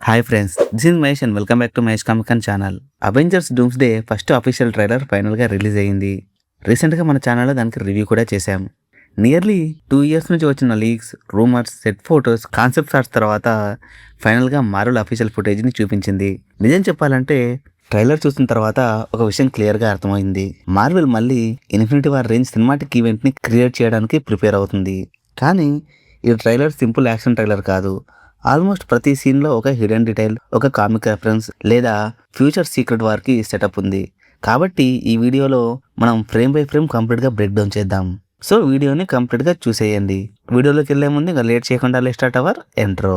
Hi friends, this is Mahesh and welcome back to Mahesh Comicon channel. Avengers Doomsday first official trailer ఫైనల్గా release అయ్యింది. రీసెంట్గా మన ఛానల్లో దానికి రివ్యూ కూడా చేశాం. నియర్లీ 2 years నుంచి వచ్చిన leaks, rumours, set photos, concept arts తర్వాత ఫైనల్గా మార్వెల్ అఫీషియల్ ఫుటేజ్ని చూపించింది. నిజం చెప్పాలంటే ట్రైలర్ చూసిన తర్వాత ఒక విషయం క్లియర్గా అర్థమైంది. మార్వెల్ మళ్ళీ ఇన్ఫినిటీ వార్ రేంజ్ సినిమాటిక్ ఈవెంట్ని క్రియేట్ చేయడానికి ప్రిపేర్ అవుతుంది. కానీ ఈ ట్రైలర్ సింపుల్ యాక్షన్ ట్రైలర్ కాదు. ఆల్మోస్ట్ ప్రతి సీన్లో ఒక హిడెన్ డీటెయిల్, ఒక కామిక్ రెఫరెన్స్ లేదా ఫ్యూచర్ సీక్రెట్ వార్కి సెటప్ ఉంది. కాబట్టి ఈ వీడియోలో మనం ఫ్రేమ్ బై ఫ్రేమ్ కంప్లీట్గా బ్రేక్ డౌన్ చేద్దాం. సో వీడియోని కంప్లీట్గా చూసేయండి. వీడియోలోకి వెళ్ళే ముందు ఇంకా లేట్ చేయకుండా let's start our intro.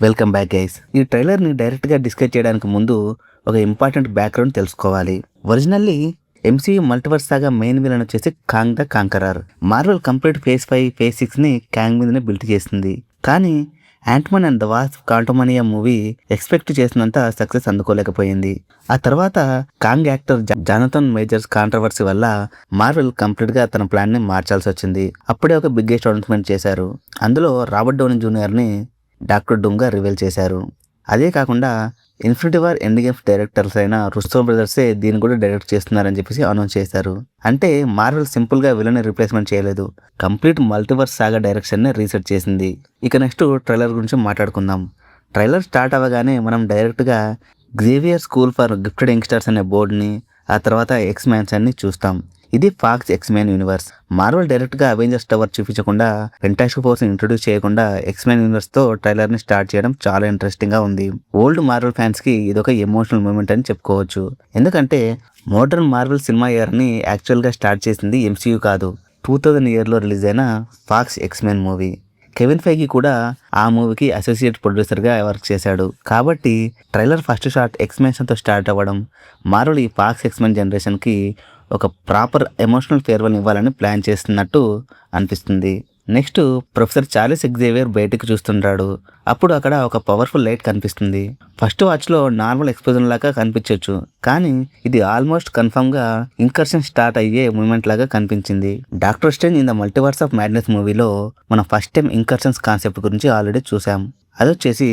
Welcome back guys. ఈ ట్రైలర్ని డైరెక్ట్గా డిస్కస్ చేయడానికి ముందు ఒక ఇంపార్టెంట్ బ్యాక్గ్రౌండ్ తెలుసుకోవాలి. Originally MCU multiverse saga main villain వచ్చేసి Kang the conqueror. Marvel complete phase 5, phase 6ని కాంగ్ మీదనే బిల్డ్ చేసింది. కానీ Ant Man and the Wasp Quantumania movie expect చేసినంత సక్సెస్ అందుకోలేకపోయింది. ఆ తర్వాత Kang actor Jonathan Majors controversy వల్ల మార్వెల్ కంప్లీట్గా తన ప్లాన్ని మార్చాల్సి వచ్చింది. అప్పుడే ఒక బిగ్గెస్ట్ అనౌన్స్మెంట్ చేశారు. అందులో రాబర్ట్ డౌనీ జూనియర్ని డాక్టర్ డూమ్గా రివీల్ చేశారు. అదే కాకుండా infinity war end games directors అయిన రుస్సో బ్రదర్సే దీన్ని కూడా డైరెక్ట్ చేస్తున్నారని చెప్పేసి అనౌన్స్ చేశారు. అంటే మార్వెల్ సింపుల్గా విలన్ రీప్లేస్మెంట్ చేయలేదు, కంప్లీట్ మల్టీవర్స్ సాగా డైరెక్షన్ని రీసెట్ చేసింది. ఇక నెక్స్ట్ ట్రైలర్ గురించి మాట్లాడుకుందాం. ట్రైలర్ స్టార్ట్ అవ్వగానే మనం డైరెక్ట్గా Xavier school for gifted youngsters అనే బోర్డుని, ఆ తర్వాత ఎక్స్‌మ్యాన్స్ అన్ని చూస్తాం. ఇది ఫాక్స్ ఎక్స్‌మ్యాన్ యూనివర్స్. మార్వెల్ డైరెక్ట్గా అవెంజర్స్ టవర్ చూపించకుండా, ఫెంటాస్టిక్ ఫోర్స్ని ఇంట్రొడ్యూస్ చేయకుండా ఎక్స్‌మ్యాన్ యూనివర్స్తో ట్రైలర్ని స్టార్ట్ చేయడం చాలా ఇంట్రెస్టింగ్గా ఉంది. ఓల్డ్ మార్వెల్ ఫ్యాన్స్కి ఇదొక ఎమోషనల్ మూమెంట్ అని చెప్పుకోవచ్చు. ఎందుకంటే మోడర్న్ మార్వెల్ సినిమా ఇయర్ని యాక్చువల్గా స్టార్ట్ చేసింది ఎంసీయూ కాదు, 2000 ఇయర్లో రిలీజ్ అయిన ఫాక్స్ ఎక్స్‌మ్యాన్ మూవీ. కెవిన్ ఫైగి కూడా ఆ మూవీకి అసోసియేట్ ప్రొడ్యూసర్గా వర్క్ చేశాడు. కాబట్టి ట్రైలర్ ఫస్ట్ షాట్ ఎక్స్‌మ్యాన్తో స్టార్ట్ అవ్వడం మార్వెల్ ఈ ఫాక్స్ ఎక్స్‌మ్యాన్ జనరేషన్కి ఒక ప్రాపర్ ఎమోషనల్ ఫేర్వెల్ ఇవ్వాలని ప్లాన్ చేస్తున్నట్టు అనిపిస్తుంది. నెక్స్ట్ ప్రొఫెసర్ చార్లెస్ ఎగ్జేవియర్ బయటకు చూస్తుంటాడు. అప్పుడు అక్కడ ఒక పవర్ఫుల్ లైట్ కనిపిస్తుంది. ఫస్ట్ వాచ్లో నార్మల్ ఎక్స్ప్లోజన్ లాగా కనిపించవచ్చు, కానీ ఇది ఆల్మోస్ట్ కన్ఫర్మ్గా ఇంకర్షన్ స్టార్ట్ అయ్యే మూమెంట్ లాగా కనిపించింది. Doctor strange in the multiverse of madness మూవీలో మనం ఫస్ట్ టైం ఇంకర్షన్స్ కాన్సెప్ట్ గురించి ఆల్రెడీ చూసాం. అదొచ్చేసి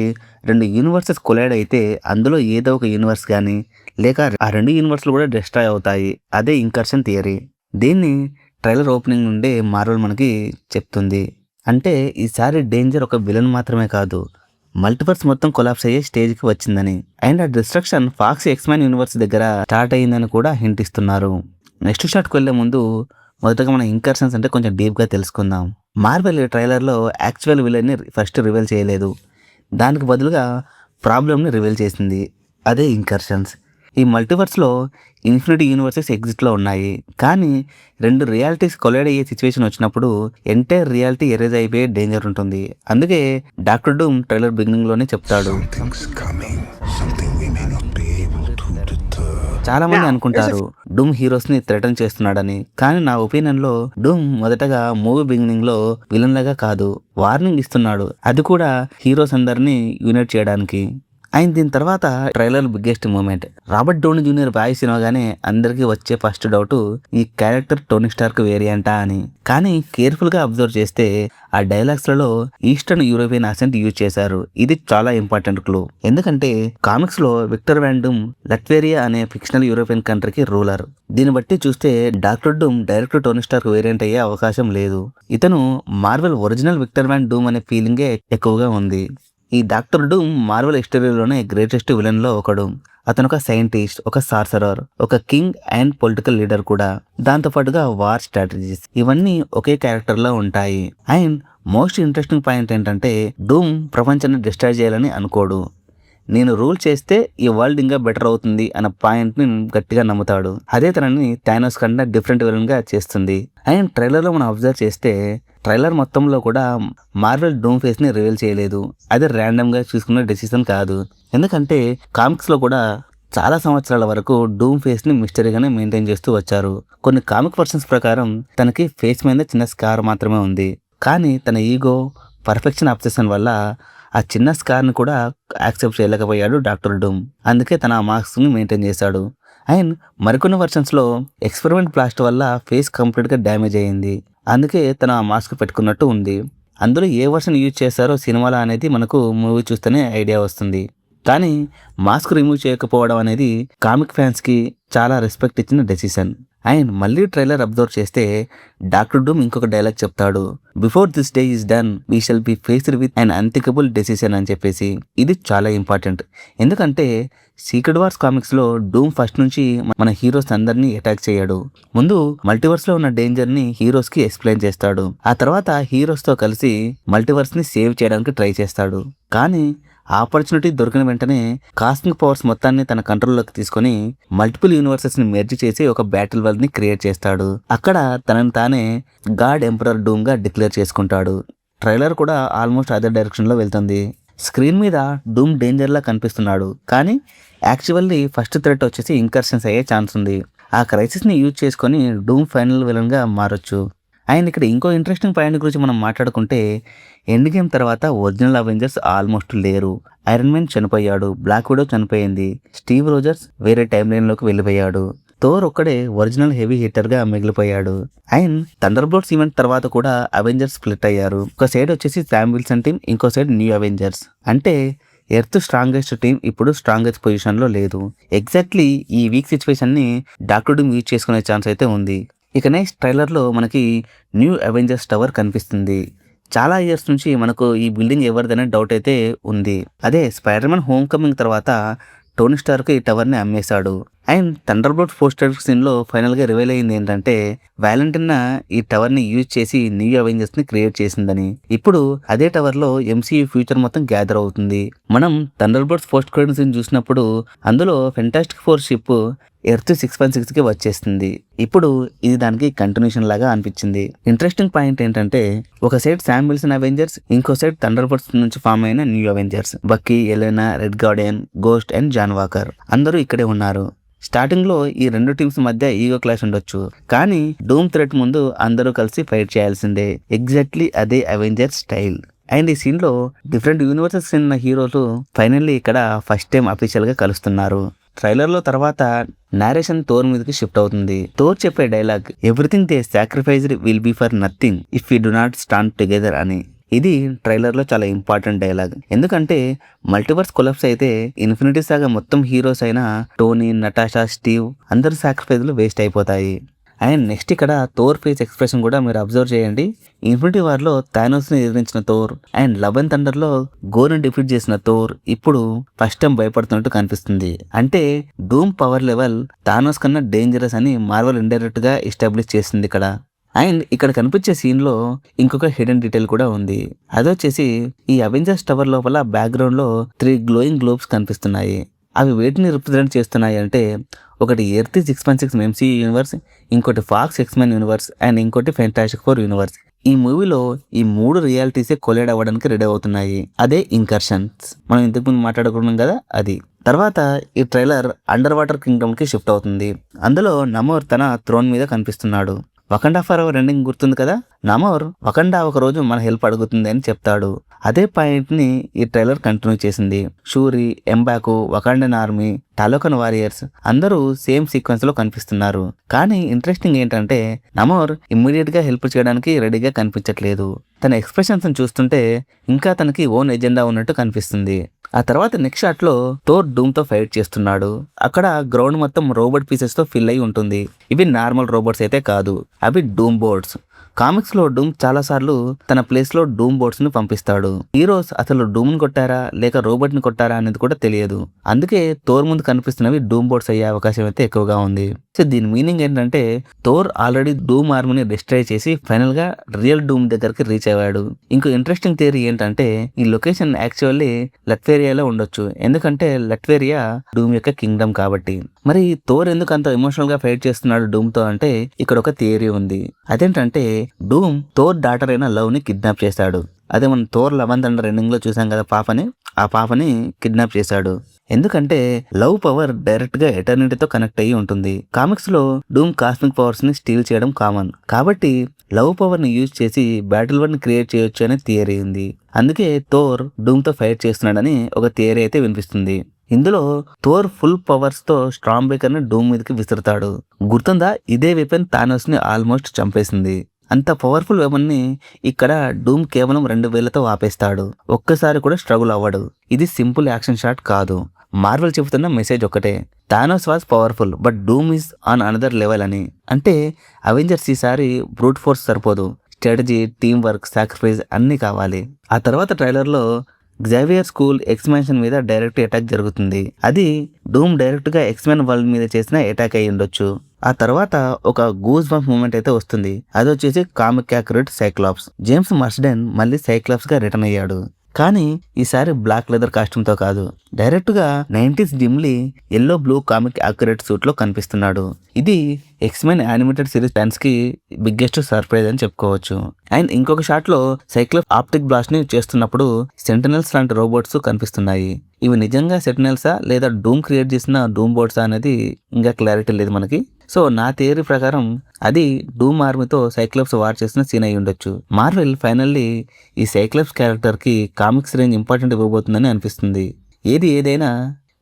2 యూనివర్సెస్ కొలైడ్ అయితే అందులో ఏదో ఒక యూనివర్స్ కానీ లేక ఆ 2 యూనివర్స్లు కూడా డిస్ట్రాయ్ అవుతాయి. అదే ఇంకర్షన్ థియరీ. దీన్ని ట్రైలర్ ఓపెనింగ్ నుండే మార్వెల్ మనకి చెప్తుంది. అంటే ఈసారి డేంజర్ ఒక విలన్ మాత్రమే కాదు, మల్టీవర్స్ మొత్తం కొలాప్స్ అయ్యే స్టేజ్కి వచ్చిందని. అండ్ ఆ డిస్ట్రక్షన్ ఫాక్స్ ఎక్స్‌మ్యాన్ యూనివర్స్ దగ్గర స్టార్ట్ అయ్యిందని కూడా హింట్ ఇస్తున్నారు. నెక్స్ట్ షాట్కి వెళ్ళే ముందు మొదటగా మన ఇంకర్షన్స్ అంటే కొంచెం డీప్గా తెలుసుకుందాం. మార్వెల్ ట్రైలర్లో యాక్చువల్ విలన్ని ఫస్ట్ రివీల్ చేయలేదు, దానికి బదులుగా ప్రాబ్లమ్ని రివీల్ చేసింది. అదే ఇంకర్షన్స్. ఈ మల్టీవర్స్లో ఇన్ఫినిటీ యూనివర్సెస్ ఎగ్జిస్ట్లో ఉన్నాయి, కానీ 2 రియాలిటీస్ కొలైడ్ అయ్యే సిచ్యువేషన్ వచ్చినప్పుడు ఎంటైర్ రియాలిటీ ఎరేజ్ అయిపోయే డేంజర్ ఉంటుంది. అందుకే డాక్టర్ డూమ్ ట్రైలర్ బిగినింగ్లోనే చెప్తాడు. చాలా మంది అనుకుంటారు డూమ్ హీరోస్ని థ్రెటన్ చేస్తున్నాడని, కానీ నా ఒపీనియన్లో డూమ్ మొదటగా మూవీ బిగినింగ్లో విలన్ లాగా కాదు, వార్నింగ్ ఇస్తున్నాడు. అది కూడా హీరోస్ అందరినీ యూనైట్ చేయడానికి. అండ్ దీని తర్వాత trailer biggest moment, Robert Downey junior voice వినగానే అందరికీ వచ్చే ఫస్ట్ డౌట్ ఈ క్యారెక్టర్ టోనీ స్టార్క్ వేరియంటా అని. కానీ కేర్ఫుల్గా అబ్జర్వ్ చేస్తే ఆ డైలాగ్స్లలో ఈస్టర్న్ యూరోపియన్ యాక్సెంట్ యూజ్ చేశారు. ఇది చాలా ఇంపార్టెంట్ క్లూ. ఎందుకంటే కామిక్స్లో విక్టర్ వాన్ డూమ్ లట్వేరియా అనే ఫిక్షనల్ యూరోపియన్ కంట్రీకి రూలర్. దీన్ని బట్టి చూస్తే doctor Doom direct Tony Stark variant అయ్యే అవకాశం లేదు. ఇతను Marvel original Victor von Doom అనే ఫీలింగే ఎక్కువగా ఉంది. ఈ డాక్టర్ డూమ్ మార్వెల్ హిస్టరీలోనే గ్రేటెస్ట్ విలన్లో ఒకడు. అతను ఒక సైంటిస్ట్, ఒక సార్సరర్, ఒక కింగ్ అండ్ పొలిటికల్ లీడర్ కూడా. దాంతోపాటుగా వార్ స్ట్రాటజీస్ ఇవన్నీ ఒకే క్యారెక్టర్లో ఉంటాయి. అండ్ మోస్ట్ ఇంట్రెస్టింగ్ పాయింట్ ఏంటంటే డూమ్ ప్రపంచాన్ని డిస్ట్రాయ్ చేయాలని అనుకోడు. నేను రూల్ చేస్తే ఈ వరల్డ్ ఇంకా బెటర్ అవుతుంది అన్న పాయింట్ని గట్టిగా నమ్ముతాడు. అదే తనని థానోస్ కన్నా డిఫరెంట్ విలన్గా చేస్తుంది. అండ్ ట్రైలర్లో మనం అబ్జర్వ్ చేస్తే ట్రైలర్ మొత్తంలో కూడా మార్వెల్ డూమ్ ఫేస్ని రివీల్ చేయలేదు. అది ర్యాండమ్గా చూసుకున్న డెసిషన్ కాదు. ఎందుకంటే కామిక్స్లో కూడా చాలా సంవత్సరాల వరకు డూమ్ ఫేస్ని మిస్టరీగానే మెయింటైన్ చేస్తూ వచ్చారు. కొన్ని కామిక్ వర్షన్స్ ప్రకారం తనకి ఫేస్ మీద చిన్న స్కార్ మాత్రమే ఉంది, కానీ తన ఈగో, పర్ఫెక్షన్ అబ్సెషన్ వల్ల ఆ చిన్న స్కార్ని కూడా యాక్సెప్ట్ చేయలేకపోయాడు డాక్టర్ డూమ్. అందుకే తన మాస్క్ని మెయింటైన్ చేశాడు. అండ్ మరికొన్ని వర్షన్స్లో ఎక్స్పెరిమెంట్ బ్లాస్ట్ వల్ల ఫేస్ కంప్లీట్గా డ్యామేజ్ అయ్యింది. అందుకే తను ఆ మాస్క్ పెట్టుకున్నట్టు ఉంది. అందులో ఏ వర్షన్ యూజ్ చేశారో సినిమాలో అనేది మనకు మూవీ చూస్తేనే ఐడియా వస్తుంది. కానీ మాస్క్ రిమూవ్ చేయకపోవడం అనేది కామిక్ ఫ్యాన్స్కి చాలా రెస్పెక్ట్ ఇచ్చిన డెసిషన్. అండ్ మళ్ళీ ట్రైలర్ అబ్జర్వ్ చేస్తే డాక్టర్ డూమ్ ఇంకొక డైలాగ్ చెప్తాడు, before this day is done we shall be faced with an unthinkable decision అని చెప్పేసి. ఇది చాలా ఇంపార్టెంట్. ఎందుకంటే సీక్రెట్ వార్స్ కామిక్స్లో డూమ్ ఫస్ట్ నుంచి మన హీరోస్ అందరినీ అటాక్ చేయడు. ముందు మల్టీవర్స్లో ఉన్న డేంజర్ని హీరోస్కి ఎక్స్ప్లెయిన్ చేస్తాడు. ఆ తర్వాత హీరోస్తో కలిసి మల్టీవర్స్ని సేవ్ చేయడానికి ట్రై చేస్తాడు. కానీ ఆపర్చునిటీ దొరికిన వెంటనే కాస్మిక్ పవర్స్ మొత్తాన్ని తన కంట్రోల్లోకి తీసుకొని మల్టిపుల్ యూనివర్సెస్ ని మెర్జ్ చేసి ఒక బ్యాటిల్ వరల్డ్ ని క్రియేట్ చేస్తాడు. అక్కడ తనని తానే గాడ్ ఎంపరర్ డూమ్ గా డిక్లేర్ చేసుకుంటాడు. ట్రైలర్ కూడా ఆల్మోస్ట్ అదే డైరెక్షన్ లో వెళ్తుంది. స్క్రీన్ మీద డూమ్ డేంజర్ లా కనిపిస్తున్నాడు, కానీ యాక్చువల్లీ ఫస్ట్ థ్రెట్ వచ్చేసి ఇంకర్షన్స్ అయ్యే ఛాన్స్ ఉంది. ఆ క్రైసిస్ ని యూజ్ చేసుకొని డూమ్ ఫైనల్ విలన్ గా మారొచ్చు. అండ్ ఇక్కడ ఇంకో ఇంట్రెస్టింగ్ పాయింట్ గురించి మనం మాట్లాడుకుంటే, ఎండ్ గేమ్ తర్వాత ఒరిజినల్ అవెంజర్స్ ఆల్మోస్ట్ లేరు. ఐరన్ మ్యాన్ చనిపోయాడు, బ్లాక్ విడో చనిపోయింది, స్టీవ్ రోజర్స్ వేరే టైం లైన్లోకి వెళ్ళిపోయాడు, థోర్ ఒక్కడే ఒరిజినల్ హెవీ హిట్టర్గా మిగిలిపోయాడు. అండ్ థండర్ బోల్ట్స్ ఈవెంట్ తర్వాత కూడా అవెంజర్స్ స్ప్లిట్ అయ్యారు. ఒక సైడ్ వచ్చేసి శామ్ విల్సన్ టీం, ఇంకో సైడ్ న్యూ అవెంజర్స్. అంటే ఎర్త్ స్ట్రాంగెస్ట్ టీం ఇప్పుడు స్ట్రాంగెస్ట్ పొజిషన్లో లేదు. ఎగ్జాక్ట్లీ ఈ వీక్ సిచ్యువేషన్ని డాక్టర్ డూమ్ యూజ్ చేసుకునే ఛాన్స్ అయితే ఉంది. ఇక నెక్స్ట్ ట్రైలర్లో మనకి న్యూ అవెంజర్స్ టవర్ కనిపిస్తుంది. చాలా ఇయర్స్ నుంచి మనకు ఈ బిల్డింగ్ ఎవరిదనే డౌట్ అయితే ఉంది. అదే స్పైడర్ మ్యాన్ హోమ్ కమింగ్ తర్వాత టోనీ స్టార్క్ ఈ టవర్ని అమ్మేశాడు. అండ్ థండర్ బోల్ట్ పోస్టర్ సీన్లో ఫైనల్గా రివైల్ అయింది ఏంటంటే, వ్యాలంటీనా ఈ టవర్ని యూజ్ చేసి న్యూ అవెంజర్స్ని క్రియేట్ చేసిందని. ఇప్పుడు అదే టవర్లో ఎంసీయూ ఫ్యూచర్ మొత్తం గ్యాదర్ అవుతుంది. మనం Thunderbolts post credit scene చూసినప్పుడు అందులో ఫెంటాస్టిక్ ఫోర్ షిప్ ఎర్త్ 616కి వచ్చేస్తుంది. ఇప్పుడు ఇది దానికి కంటిన్యూషన్ లాగా అనిపించింది. ఇంట్రెస్టింగ్ పాయింట్ ఏంటంటే, ఒక సైడ్ శామ్ విల్సన్ అవెంజర్స్, ఇంకో సైడ్ థండర్ బోల్ట్స్ నుంచి ఫామ్ అయిన new Avengers. Bucky, Elena, Red Guardian, Ghost and John Walker అందరూ ఇక్కడే ఉన్నారు. స్టార్టింగ్ లో ఈ రెండు టీమ్స్ మధ్య ఈగో క్లాష్ ఉండొచ్చు, కానీ డూమ్ థ్రెట్ ముందు అందరూ కలిసి ఫైట్ చేయాల్సిందే. ఎగ్జాక్ట్లీ అదే అవెంజర్స్ స్టైల్. అండ్ ఈ సీన్ లో డిఫరెంట్ యూనివర్సెస్ ఉన్న హీరోలు ఫైనల్లీ ఇక్కడ ఫస్ట్ టైం అఫీషియల్ గా కలుస్తున్నారు. ట్రైలర్ లో తర్వాత నారేషన్ థోర్ మీదకి షిఫ్ట్ అవుతుంది. థోర్ చెప్పే dialogue, everything they sacrificed will be for nothing if you do not stand together అని. ఇది ట్రైలర్లో చాలా ఇంపార్టెంట్ డైలాగ్. ఎందుకంటే మల్టీవర్స్ కొలాప్స్ అయితే ఇన్ఫినిటీ సాగా మొత్తం హీరోస్ అయిన టోనీ, నటాషా, స్టీవ్ అందరు సాక్రిఫైస్లు వేస్ట్ అయిపోతాయి. అండ్ నెక్స్ట్ ఇక్కడ థోర్ ఫేస్ ఎక్స్ప్రెషన్ కూడా మీరు అబ్జర్వ్ చేయండి. ఇన్ఫినిటీ వార్లో థానోస్ని ఎదిరించిన థోర్ అండ్ లవ్ అండ్ థండర్లో గోర్ని డిఫీట్ చేసిన థోర్ ఇప్పుడు ఫస్ట్ టైం భయపడుతున్నట్టు కనిపిస్తుంది. అంటే డూమ్ పవర్ లెవెల్ థానోస్ కన్నా డేంజరస్ అని మార్వెల్ ఇండైరెక్ట్ గా ఎస్టాబ్లిష్ చేసింది ఇక్కడ. అండ్ ఇక్కడ కనిపించే సీన్లో ఇంకొక హిడెన్ డీటెయిల్ కూడా ఉంది. అదొచ్చేసి ఈ అవెంజర్స్ టవర్ లోపల బ్యాక్గ్రౌండ్లో 3 గ్లోయింగ్ గ్లోబ్స్ కనిపిస్తున్నాయి. అవి వేటిని రిప్రజెంట్ చేస్తున్నాయి అంటే, ఒకటి ఎర్త్ 616 ఎంసీయూ యూనివర్స్, ఇంకోటి ఫాక్స్ ఎక్స్మెన్ యూనివర్స్ అండ్ ఇంకోటి ఫెంటాస్టిక్ ఫోర్ యూనివర్స్. ఈ మూవీలో ఈ 3 రియాలిటీసే కొలైడ్ అవ్వడానికి రెడీ అవుతున్నాయి. అదే ఇంకర్షన్స్, మనం ఇంతకుముందు మాట్లాడుకున్నాం కదా అది. తర్వాత ఈ ట్రైలర్ అండర్ వాటర్ కింగ్డమ్ కి షిఫ్ట్ అవుతుంది. అందులో నమోర్ తన థ్రోన్ మీద కనిపిస్తున్నాడు. వకండా ఫర్ ఎవర్ ఎండింగ్ గుర్తుంది కదా, నమోర్ వకండా ఒక రోజు మన హెల్ప్ అడుగుతుంది అని చెప్తాడు. అదే పాయింట్ ని ఈ ట్రైలర్ కంటిన్యూ చేసింది. షూరి, ఎంబాకు, వకాండన్ ఆర్మీ, టాలోకన్ వారియర్స్ అందరూ సేమ్ సీక్వెన్స్ లో కనిపిస్తున్నారు. కానీ ఇంట్రెస్టింగ్ ఏంటంటే, నమోర్ ఇమ్మీడియట్ గా హెల్ప్ చేయడానికి రెడీగా కనిపించట్లేదు. తన ఎక్స్ప్రెషన్స్ చూస్తుంటే ఇంకా తనకి ఓన్ ఎజెండా ఉన్నట్టు కనిపిస్తుంది. ఆ తర్వాత నెక్స్ట్ షాట్ లో థోర్ డూమ్ తో ఫైట్ చేస్తున్నాడు. అక్కడ గ్రౌండ్ మొత్తం రోబోట్ పీసెస్ తో ఫిల్ అయి ఉంటుంది. ఇవి నార్మల్ రోబోట్స్ అయితే కాదు, అవి డూమ్ బోర్డ్స్. కామిక్స్ లో డూమ్ చాలా సార్లు తన ప్లేస్ లో డూమ్ బోర్డ్స్ ని పంపిస్తాడు. హీరోస్ అసలు డూమ్ ని కొట్టారా లేక రోబోట్ ని కొట్టారా అనేది కూడా తెలియదు. అందుకే థోర్ ముందు కనిపిస్తున్నవి డూమ్ బోర్డ్స్ అయ్యే అవకాశం అయితే ఎక్కువగా ఉంది. సో దీని మీనింగ్ ఏంటంటే, థోర్ ఆల్రెడీ డూమ్ ఆర్మీని డిస్ట్రాయ్ చేసి ఫైనల్ గా రియల్ డూమ్ దగ్గరికి రీచ్ అయ్యాడు. ఇంకో ఇంట్రెస్టింగ్ థియరీ ఏంటంటే, ఈ లొకేషన్ యాక్చువల్లీ లట్వేరియాలో ఉండొచ్చు. ఎందుకంటే లట్వేరియా డూమ్ యొక్క కింగ్డమ్ కాబట్టి. మరి థోర్ ఎందుకు అంత ఎమోషనల్ గా ఫైట్ చేస్తున్నాడు డూమ్ తో అంటే, ఇక్కడ ఒక థియరీ ఉంది. అదేంటంటే, డూమ్ థోర్ డాటర్ అయిన లవ్ ని కిడ్నాప్ చేశాడు. అదే మనం Thor love and thunder ending లో చూసాం కదా, ఆ పాపని కిడ్నాప్ చేశాడు. ఎందుకంటే లవ్ పవర్ డైరెక్ట్ గా ఎటర్నిటీతో కనెక్ట్ అయ్యి ఉంటుంది. కామిక్స్ లో డూమ్ కాస్మిక్ పవర్స్ ని స్టీల్ చేయడం కామన్ కాబట్టి లవ్ పవర్ ని యూజ్ చేసి బ్యాటిల్ వర్ ని క్రియేట్ చేయొచ్చు అనే థియరీ ఉంది. అందుకే థోర్ డూమ్ తో ఫైట్ చేస్తున్నాడని ఒక థియరీ అయితే వినిపిస్తుంది. ఇందులో థోర్ ఫుల్ పవర్స్ తో స్ట్రాంగ్ బ్రేకర్ ని డూమ్ మీదకి విసురుతాడు. గుర్తుందా, ఇదే వెపన్ థానోస్ ని ఆల్మోస్ట్ చంపేసింది. అంత పవర్ఫుల్ వెపన్ ని ఇక్కడ డూమ్ కేవలం 2 వేలతో ఆపేస్తాడు. ఒక్కసారి కూడా స్ట్రగుల్ అవ్వడు. ఇది సింపుల్ యాక్షన్ షాట్ కాదు. మార్వెల్ చెబుతున్న మెసేజ్ ఒకటే, Thanos was powerful but Doom is on another level అని. అంటే అవెంజర్స్ ఈసారి బ్రూట్ ఫోర్స్ సరిపోదు, స్ట్రాటజీ, టీం వర్క్, సాక్రిఫైస్ అన్నీ కావాలి. ఆ తర్వాత ట్రైలర్లో గ్జావియర్ స్కూల్ ఎక్స్పాన్షన్ మీద డైరెక్ట్ అటాక్ జరుగుతుంది. అది డూమ్ డైరెక్ట్ గా ఎక్స్మెన్ వరల్డ్ మీద చేసిన అటాక్ అయి ఉండొచ్చు. ఆ తర్వాత ఒక గూస్ బంప్ మూమెంట్ అయితే వస్తుంది. అది వచ్చేసి కామిక్ యాక్యురేట్ సైక్లాప్స్. జేమ్స్ మర్స్డెన్ మళ్ళీ సైక్లాప్స్ గా రిటర్న్ అయ్యాడు. కానీ ఈసారి బ్లాక్ లెదర్ కాస్ట్యూమ్ తో కాదు, డైరెక్ట్ గా 90s డిమ్లీ yellow blue comic accurate suit లో కనిపిస్తున్నాడు. ఇది ఎక్స్మెన్ యానిమేటెడ్ సిరీస్ ఫ్యాన్స్ కి బిగ్గెస్ట్ సర్ప్రైజ్ అని చెప్పుకోవచ్చు. అండ్ ఇంకొక షాట్ లో సైక్లోప్ ఆప్టిక్ బ్లాస్ట్ ని చేస్తున్నప్పుడు సెంటినల్స్ లాంటి రోబోట్స్ కనిపిస్తున్నాయి. ఇవి నిజంగా సెంటినల్సా లేదా డూమ్ క్రియేట్ చేసిన డూమ్ బోట్సా అనేది ఇంకా క్లారిటీ లేదు మనకి. సో నా థియరీ ప్రకారం అది డూమ్ ఆర్మీతో సైక్లోప్స్ వార్ చేసిన సీన్ అయి ఉండొచ్చు. మార్వెల్ ఫైనల్లీ ఈ సైక్లోప్స్ క్యారెక్టర్ కి కామిక్స్ రేంజ్ ఇంపార్టెంట్ ఇవ్వబోతుందని అనిపిస్తుంది. ఏది ఏదైనా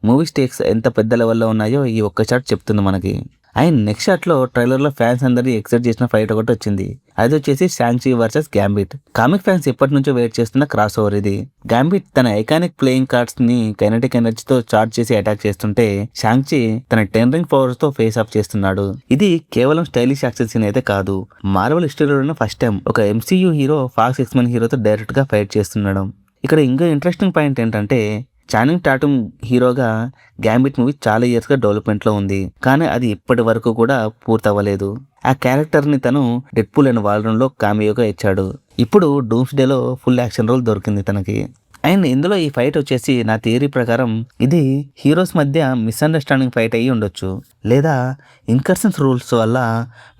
మూవీ స్టేక్స్ ఎంత పెద్ద లెవెల్లో ఉన్నాయో ఈ ఒక్క షాట్ చెప్తుంది మనకి. అండ్ నెక్స్ట్ షాట్ లో ట్రైలర్ లో ఫ్యాన్స్ అందరినీ ఎక్సైట్ చేసిన ఫైట్ ఒకటి వచ్చింది. అది వచ్చేసి షాంగ్-చి వర్సెస్ గ్యాంబిట్. కామిక్ ఫ్యాన్స్ ఎప్పటి నుంచో వెయిట్ చేస్తున్న క్రాస్ ఓవర్ ఇది. గ్యాంబిట్ తన ఐకానిక్ ప్లేయింగ్ కార్డ్స్ ని కైనెటిక్ ఎనర్జీతో చార్జ్ చేసి అటాక్ చేస్తుంటే, షాంగ్-చి తన 10 రింగ్ పవర్స్ తో ఫేస్ ఆఫ్ చేస్తున్నాడు. ఇది కేవలం స్టైలిష్ యాక్షన్ సీన్ అయితే కాదు, మార్వెల్ హిస్టరీలోనే ఫస్ట్ టైం ఒక MCU హీరో ఫాక్స్ ఎక్స్మెన్ హీరోతో డైరెక్ట్ గా ఫైట్ చేస్తున్నాడు. ఇక్కడ ఇంకా ఇంట్రెస్టింగ్ పాయింట్ ఏంటంటే, చానింగ్ టాటూమ్ హీరోగా గ్యాంబిట్ మూవీ చాలా ఇయర్స్ గా డెవలప్మెంట్ లో ఉంది, కానీ అది ఇప్పటి వరకు కూడా పూర్తవ్వలేదు. ఆ క్యారెక్టర్ ని తను డెడ్పూల్ అండ్ వాల్రన్ లో కామియోగా ఇచ్చాడు. ఇప్పుడు డూమ్స్ డే లో ఫుల్ యాక్షన్ రోల్ దొరికింది తనకి. అండ్ ఇందులో ఈ ఫైట్ వచ్చేసి నా థియరీ ప్రకారం ఇది హీరోస్ మధ్య మిస్అండర్స్టాండింగ్ ఫైట్ అయ్యి ఉండొచ్చు, లేదా ఇన్కర్షన్స్ రూల్స్ వల్ల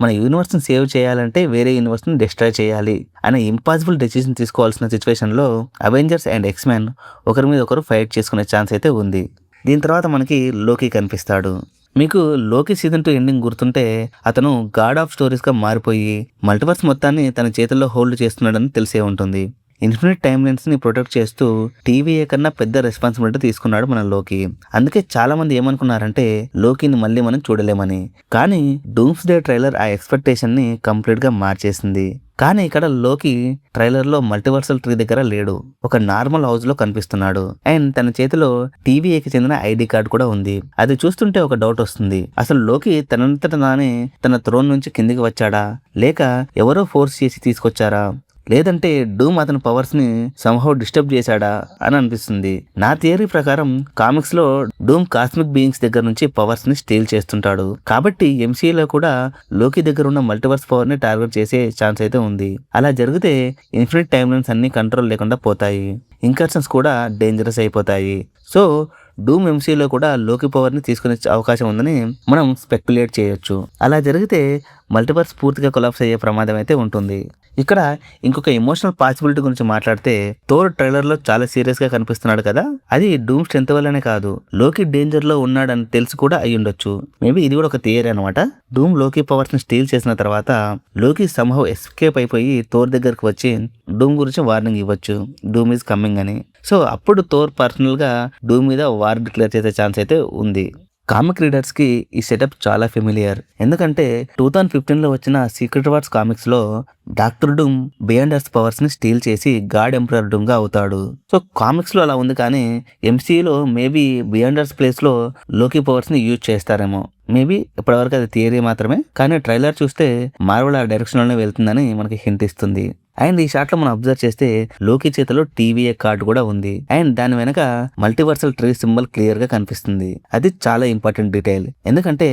మన యూనివర్స్ని సేవ్ చేయాలంటే వేరే యూనివర్స్ని డిస్ట్రాయ్ చేయాలి అనే ఇంపాసిబుల్ డెసిషన్ తీసుకోవాల్సిన సిచ్యువేషన్లో అవెంజర్స్ అండ్ ఎక్స్మెన్ ఒకరి మీద ఒకరు ఫైట్ చేసుకునే ఛాన్స్ అయితే ఉంది. దీని తర్వాత మనకి లోకి కనిపిస్తాడు. మీకు లోకి సీజన్ 2 ఎండింగ్ గుర్తుంటే, అతను గాడ్ ఆఫ్ స్టోరీస్గా మారిపోయి మల్టివర్స్ మొత్తాన్ని తన చేతుల్లో హోల్డ్ చేస్తున్నాడని తెలిసే ఉంటుంది. ఇన్ఫినిట్ టైమ్ లైన్స్ ని ప్రొటెక్ట్ చేస్తూ టీవీఏ కన్నా పెద్ద రెస్పాన్సిబిలిటీ తీసుకున్నాడు మన లోకి. అందుకే చాలా మంది ఏమనుకున్నారంటే లోకిని మళ్ళీ మనం చూడలేమని. కానీ డూమ్స్ డే ట్రైలర్ ఆ ఎక్స్పెక్టేషన్ ని కంప్లీట్ గా మార్చేసింది. కానీ ఇక్కడ లోకి ట్రైలర్ లో మల్టీవర్సల్ ట్రీ దగ్గర లేడు, ఒక నార్మల్ హౌస్ లో కనిపిస్తున్నాడు. అండ్ తన చేతిలో టీవీఏకి చెందిన ఐడి కార్డ్ కూడా ఉంది. అది చూస్తుంటే ఒక డౌట్ వస్తుంది, అసలు లోకి తనంతట తానే తన థ్రోన్ నుంచి కిందికి వచ్చాడా, లేక ఎవరో ఫోర్స్ చేసి తీసుకొచ్చారా, లేదంటే డూమ్ అతని పవర్స్ ని సంహౌ డిస్టర్బ్ చేశాడా అని అనిపిస్తుంది. నా థియరీ ప్రకారం కామిక్స్ లో డూమ్ కాస్మిక్ బీయింగ్స్ దగ్గర నుంచి పవర్స్ ని స్టీల్ చేస్తుంటాడు. కాబట్టి ఎంసీఏలో కూడా లోకి దగ్గర ఉన్న మల్టీవర్స్ పవర్ ని టార్గెట్ చేసే ఛాన్స్ అయితే ఉంది. అలా జరిగితే ఇన్ఫినిట్ టైమ్ లైన్స్ అన్ని కంట్రోల్ లేకుండా పోతాయి, ఇన్కర్షన్స్ కూడా డేంజరస్ అయిపోతాయి. సో డూమ్ ఎంసీలో కూడా లోకి పవర్ ని తీసుకునే అవకాశం ఉందని మనం స్పెక్యులేట్ చేయొచ్చు. అలా జరిగితే మల్టీవర్స్ పూర్తిగా కొలాప్స్ అయ్యే ప్రమాదం అయితే ఉంటుంది. ఇక్కడ ఇంకొక ఎమోషనల్ పాసిబిలిటీ గురించి మాట్లాడితే, థోర్ ట్రైలర్ లో చాలా సీరియస్ గా కనిపిస్తున్నాడు కదా, అది డూమ్ స్ట్రెంత్ వల్లనే కాదు, లోకి డేంజర్ లో ఉన్నాడని తెలిసి కూడా అయి ఉండొచ్చు. మేబీ ఇది కూడా ఒక థియరీ అనమాట. డూమ్ లోకి పవర్స్ ని స్టీల్ చేసిన తర్వాత లోకి సంహౌ ఎస్కేప్ అయిపోయి థోర్ దగ్గరకు వచ్చి డూమ్ గురించి వార్నింగ్ ఇవ్వచ్చు, డూమ్ ఈజ్ కమింగ్ అని. సో అప్పుడు థోర్ పర్సనల్ గా డూమ్ మీద వార్ డిక్లేర్ చేసే ఛాన్స్ అయితే ఉంది. కామిక్ రీడర్స్ కి ఈ సెటప్ చాలా ఫెమిలియర్, ఎందుకంటే 2015లో వచ్చిన సీక్రెట్ వార్స్ కామిక్స్ లో doctor Doom beyond earth powers ని స్టీల్ చేసి గాడ్ ఎంపరర్ డూమ్ గా అవుతాడు. సో కామిక్స్ లో అలా ఉంది, కానీ ఎంసీలో మేబీ బియాండ్ ఎర్త్ ప్లేస్ లో లోకి పవర్స్ ని యూజ్ చేస్తారేమో. మేబీ ఇప్పటివరకు అది థియరీ మాత్రమే, కానీ ట్రైలర్ చూస్తే మార్వెల్ ఆ డైరెక్షన్ లోనే వెళ్తుందని మనకి హింట్ ఇస్తుంది. అండ్ ఈ షాట్ లో మనం అబ్జర్వ్ చేస్తే లోకి చేతిలో టీవీఏ కార్డు కూడా ఉంది. అండ్ దాని వెనక మల్టీవర్సల్ ట్రీ సింబల్ క్లియర్ గా కనిపిస్తుంది. అది చాలా ఇంపార్టెంట్ డీటెయిల్, ఎందుకంటే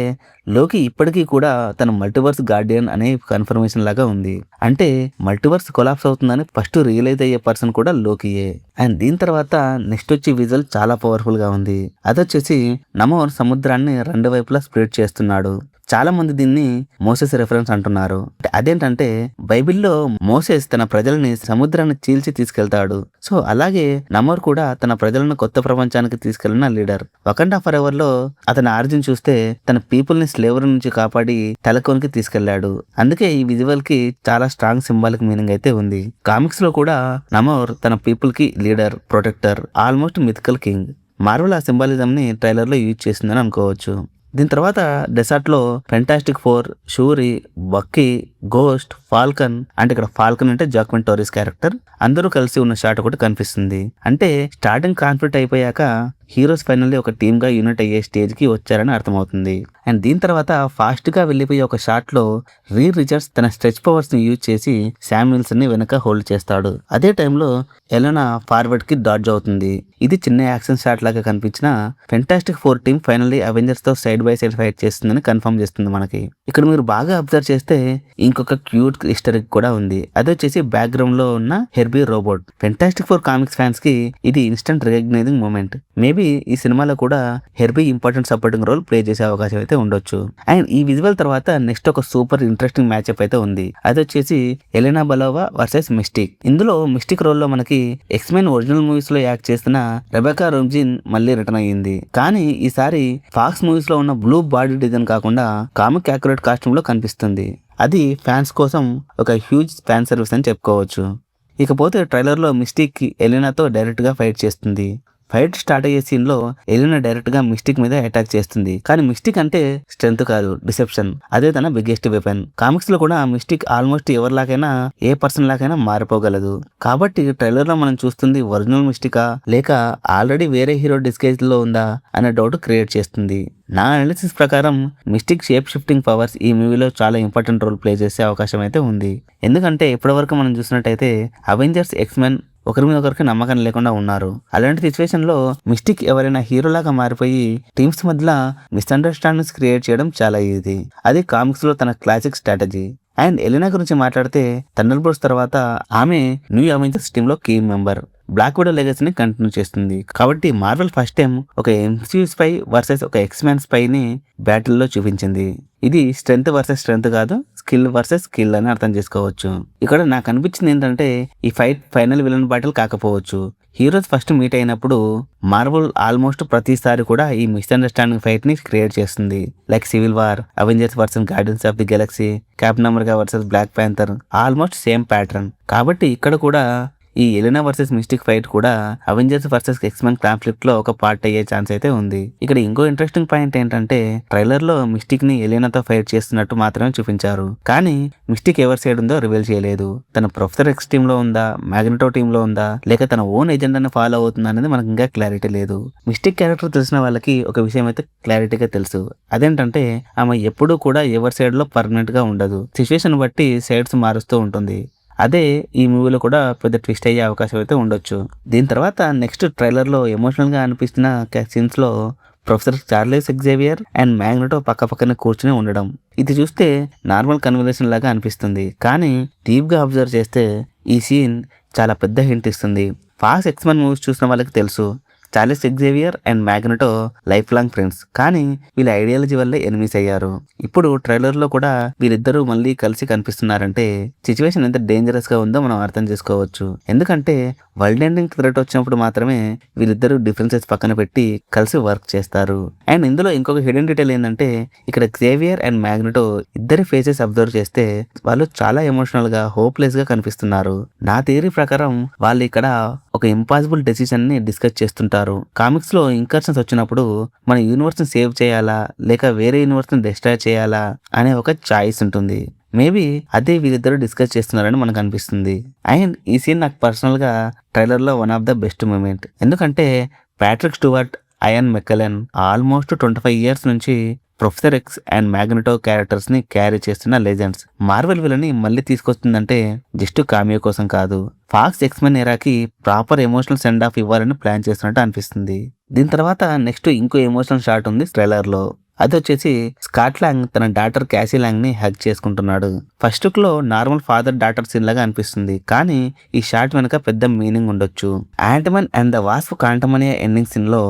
లోకి ఇప్పటికీ కూడా తన మల్టీవర్స్ గార్డియన్ అనే కన్ఫర్మేషన్ లాగా ఉంది. అంటే మల్టీవర్స్ కొలాప్స్ అవుతుందని ఫస్ట్ రియలైజ్ అయ్యే పర్సన్ కూడా లోకియే. అండ్ దీని తర్వాత నెక్స్ట్ వచ్చి విజువల్ చాలా పవర్ఫుల్ గా ఉంది. అదొచ్చేసి నమోర్ సముద్రాన్ని 2 వైపులా స్ప్రెడ్ చేస్తున్నాడు. చాలా మంది దీన్ని మోసెస్ రెఫరెన్స్ అంటున్నారు. అదేంటంటే బైబిల్లో మోసెస్ తన ప్రజల్ని సముద్రాన్ని చీల్చి తీసుకెళ్తాడు. సో అలాగే నమోర్ కూడా తన ప్రజలను కొత్త ప్రపంచానికి తీసుకెళ్లిన లీడర్. వకండా ఫర్ ఎవర్ లో అతని ఆరిజిన్ చూస్తే తన పీపుల్ ని స్లేవరీ నుంచి కాపాడి తలకోనికి తీసుకెళ్లాడు. అందుకే ఈ విజువల్ కి చాలా స్ట్రాంగ్ సింబాలిక్ మీనింగ్ అయితే ఉంది. కామిక్స్ లో కూడా నమోర్ తన పీపుల్ కి leader, protector, almost mythical king. Marvel ఆ సింబాలిజం ని ట్రైలర్ లో యూజ్ చేసిందని అనుకోవచ్చు. దీని తర్వాత డెసార్ట్ లో ఫెంటాస్టిక్ ఫోర్, షూరీ, బక్కీ, గోస్ట్, ఫాల్కన్ అంటే ఇక్కడ ఫాల్కన్ అంటే జాక్విన్ టోరీస్ క్యారెక్టర్ అందరూ కలిసి ఉన్న షాట్ ఒకటి కనిపిస్తుంది. అంటే స్టార్టింగ్ కాన్ఫ్లిక్ట్ అయిపోయాక హీరోస్ ఫైనల్లీ ఒక టీమ్ గా యూనిట్ అయ్యే స్టేజ్ కి వచ్చారని అర్థమవుతుంది. అండ్ దీని తర్వాత ఫాస్ట్ గా వెళ్లిపోయే ఒక షాట్ లో రీడ్ రిచర్డ్స్ తన స్ట్రెచ్ పవర్స్ ని యూజ్ చేసి శామ్యుల్సన్ ని వెనక హోల్డ్ చేస్తాడు. అదే టైంలో ఎలెనా ఫార్వర్డ్ కి డాడ్జ్ అవుతుంది. ఇది చిన్న యాక్షన్ షాట్ లాగా కనిపించిన fantastic four team finally Avengers తో సైడ్ బై సైడ్ ఫైట్ చేస్తుందని కన్ఫర్మ్ చేస్తుంది మనకి. ఇక్కడ మీరు బాగా అబ్జర్వ్ చేస్తే ఇంకొక క్యూట్ ఈస్టర్ ఎగ్ కూడా ఉంది. అది వచ్చేసి బ్యాక్గ్రౌండ్ లో ఉన్న Herbie robot. Fantastic four comics fans కి ఇది ఇన్స్టెంట్ రికగ్నైజింగ్ మూమెంట్. మేబీ ఈ సినిమాలో కూడా Herbie important supporting role play చేసే అవకాశం అయితే ఉండొచ్చు. అండ్ ఈ విజువల్ తర్వాత నెక్స్ట్ ఒక సూపర్ ఇంట్రెస్టింగ్ మ్యాచ్అప్ అయితే ఉంది. అది వచ్చేసి ఎలెనా బలోవా వర్సెస్ మిస్టిక్. ఇందులో మిస్టిక్ రోల్ లో మనకి ఎక్స్మెన్ ఒరిజినల్ మూవీస్ లో యాక్ట్ చేస్తున్న రెబెకా రోమ్జిన్ మళ్ళీ రిటర్న్ అయ్యింది. కానీ ఈసారి ఫాక్స్ మూవీస్ లో ఉన్న బ్లూ బాడీ డిజైన్ కాకుండా కామిక్ యాక్యురేట్ కాస్ట్యూమ్ లో కనిపిస్తుంది. అది ఫ్యాన్స్ కోసం ఒక హ్యూజ్ ఫ్యాన్ సర్వీస్ అని చెప్పుకోవచ్చు. ఇకపోతే ట్రైలర్ లో మిస్టిక్ ఎలెనాతో డైరెక్ట్ గా ఫైట్ చేస్తుంది. ఫైట్ స్టార్ట్ అయ్యే సీన్ లో ఎలినా డైరెక్ట్ గా మిస్టిక్ మీద అటాక్ చేస్తుంది. కానీ మిస్టిక్ అంటే స్ట్రెంత్ కాదు, డిసెప్షన్. అదే తన బిగ్గెస్ట్ వెపన్. కామిక్స్ లో కూడా మిస్టిక్ ఆల్మోస్ట్ ఎవరిలాగైనా ఏ పర్సన్ లాగైనా మారిపోగలదు. కాబట్టి ట్రైలర్ లో మనం చూస్తుంది ఒరిజినల్ మిస్టికా లేక ఆల్రెడీ వేరే హీరో డిస్గైజ్ లో ఉందా అనే డౌట్ క్రియేట్ చేస్తుంది. నా అనాలిసిస్ ప్రకారం మిస్టిక్ షేప్ షిఫ్టింగ్ పవర్స్ ఈ మూవీలో చాలా ఇంపార్టెంట్ రోల్ ప్లే చేసే అవకాశం అయితే ఉంది. ఎందుకంటే ఇప్పటివరకు మనం చూసినట్టయితే అవెంజర్స్, ఎక్స్మెన్ ఒకరి మీద ఒకరికి నమ్మకం లేకుండా ఉన్నారు. అలాంటి సిచ్యువేషన్ లో మిస్టిక్ ఎవరైనా హీరోలాగా మారిపోయి టీమ్స్ మధ్యలో మిస్అండర్స్టాండింగ్స్ క్రియేట్ చేయడం చాలా ఈజీ. అది కామిక్స్ లో తన క్లాసిక్ స్ట్రాటజీ. అండ్ ఎలినా గురించి మాట్లాడితే థండర్ బోల్ట్స్ తర్వాత ఆమె న్యూ అవెంజర్స్ టీమ్ లో కీ మెంబర్. బ్లాక్ విడో లెగసీని కంటిన్యూ చేస్తుంది. కాబట్టి మార్వెల్ ఫస్ట్ టైం ఒక ఎంసీయూ స్పై వర్సెస్ ఒక ఎక్స్‌మెన్ స్పైని బ్యాటిల్లో చూపించింది. ఇది స్ట్రెంత్ వర్సెస్ స్ట్రెంత్ కాదు, స్కిల్ వర్సెస్ స్కిల్ అని అర్థం చేసుకోవచ్చు. ఇక్కడ నాకు అనిపించింది ఏంటంటే ఈ ఫైట్ ఫైనల్ విలన్ బ్యాటిల్ కాకపోవచ్చు. హీరోస్ ఫస్ట్ మీట్ అయినప్పుడు మార్వెల్ ఆల్మోస్ట్ ప్రతిసారి కూడా ఈ మిస్అండర్స్టాండింగ్ ఫైట్ ని క్రియేట్ చేస్తుంది. Like civil war, Avengers versus Guardians of the galaxy, captain America versus black panther, almost same pattern. కాబట్టి ఇక్కడ కూడా ఈ ఎలినా వర్సెస్ మిస్టిక్ ఫైట్ కూడా అవెంజర్స్ వర్సెస్ ఎక్స్‌మెన్ కాన్ఫ్లిక్ట్ లో ఒక పార్ట్ అయ్యే ఛాన్స్ అయితే ఉంది. ఇక్కడ ఇంకో ఇంట్రెస్టింగ్ పాయింట్ ఏంటంటే ట్రైలర్ లో మిస్టిక్ ని ఎలినాతో ఫైట్ చేస్తున్నట్టు మాత్రమే చూపించారు. కానీ మిస్టిక్ ఎవరి సైడ్ ఉందో రివీల్ చేయలేదు. తన ప్రొఫెసర్ ఎక్స్ టీమ్ లో ఉందా, మ్యాగ్నెటో టీమ్ లో ఉందా, లేక తన ఓన్ ఎజెండాని ఫాలో అవుతుందా అనేది మనకు ఇంకా క్లారిటీ లేదు. మిస్టిక్ క్యారెక్టర్ తెలిసిన వాళ్ళకి ఒక విషయం అయితే క్లారిటీగా తెలుసు. అదేంటంటే ఆమె ఎప్పుడూ కూడా ఎవరి సైడ్ లో పర్మనెంట్ గా ఉండదు. సిచ్యువేషన్ బట్టి సైడ్స్ మారుస్తూ ఉంటుంది. అదే ఈ మూవీలో కూడా పెద్ద ట్విస్ట్ అయ్యే అవకాశం అయితే ఉండొచ్చు. దీని తర్వాత నెక్స్ట్ ట్రైలర్ లో ఎమోషనల్ గా అనిపిస్తున్న సీన్స్ లో professor Charles Xavier and magneto పక్క పక్కన కూర్చుని ఉండడం. ఇది చూస్తే నార్మల్ కన్వర్సేషన్ లాగా అనిపిస్తుంది. కానీ డీప్ గా అబ్జర్వ్ చేస్తే ఈ సీన్ చాలా పెద్ద హింట్ ఇస్తుంది. ఫాస్ట్ ఎక్స్‌మెన్ మూవీస్ చూసిన వాళ్ళకి తెలుసు Charles Xavier and magneto life long friends. కానీ వీళ్ళ ఐడియాలజీ వల్లే ఎనిమీస్ అయ్యారు. ఇప్పుడు ట్రైలర్ లో కూడా వీళ్ళిద్దరూ మళ్ళీ కలిసి కనిపిస్తున్నారంటే సిచ్యువేషన్ ఎంత డేంజరస్ గా ఉందో మనం అర్థం చేసుకోవచ్చు. ఎందుకంటే వరల్డ్ ఎండింగ్ థ్రెట్ వచ్చినప్పుడు మాత్రమే వీళ్ళిద్దరూ డిఫరెన్సెస్ పక్కన పెట్టి కలిసి వర్క్ చేస్తారు. అండ్ ఇందులో ఇంకొక హిడెన్ డీటెయిల్ ఏంటంటే ఇక్కడ ఎగ్జేవియర్ అండ్ మ్యాగ్నెటో ఇద్దరి ఫేసెస్ అబ్జర్వ్ చేస్తే వాళ్ళు చాలా ఎమోషనల్ గా, హోప్లెస్ గా కనిపిస్తున్నారు. నా థియరీ ప్రకారం వాళ్ళు ఇక్కడ ఒక ఇంపాసిబుల్ డెసిషన్ ని డిస్కస్ చేస్తుంటారు. కామిక్స్ లో ఇంకర్షన్స్ వచ్చినప్పుడు మన యూనివర్స్ ని సేవ్ చేయాలా లేక వేరే యూనివర్స్ ని డిస్ట్రాయ్ చేయాలా అనే ఒక చాయిస్ ఉంటుంది. మేబీ అదే వీళ్ళిద్దరూ డిస్కస్ చేస్తున్నారని మనకు అనిపిస్తుంది. అండ్ ఈ సీన్ నాకు పర్సనల్ గా ట్రైలర్ లో one of the best moment. ఎందుకంటే Patrick Stewart, Ian McKellen almost 25 years నుంచి professor X and Magneto characters ని క్యారీ చేస్తున్న లెజెండ్స్. మార్వెల్ విలని మళ్ళీ తీసుకొస్తుందంటే జస్ట్ కామియో కోసం కాదు, ఫాక్స్ ఎక్స్‌మెన్ ఎరాకి ప్రాపర్ ఎమోషనల్ సెండ్ ఆఫ్ ఇవ్వాలని ప్లాన్ చేస్తున్నట్టు అనిపిస్తుంది. దీని తర్వాత నెక్స్ట్ ఇంకో ఎమోషనల్ షాట్ ఉంది ట్రైలర్ లో. అది వచ్చేసి స్కాట్ లాంగ్ తన డాటర్ క్యాసీ లాంగ్ ని హగ్ చేసుకుంటున్నాడు. ఫస్ట్ లుక్ లో నార్మల్ ఫాదర్ డాటర్ సీన్ లాగా అనిపిస్తుంది. కానీ ఈ షాట్ వెనక పెద్ద మీనింగ్ ఉండొచ్చు. Ant Man and the Wasp Quantumania ending scene లో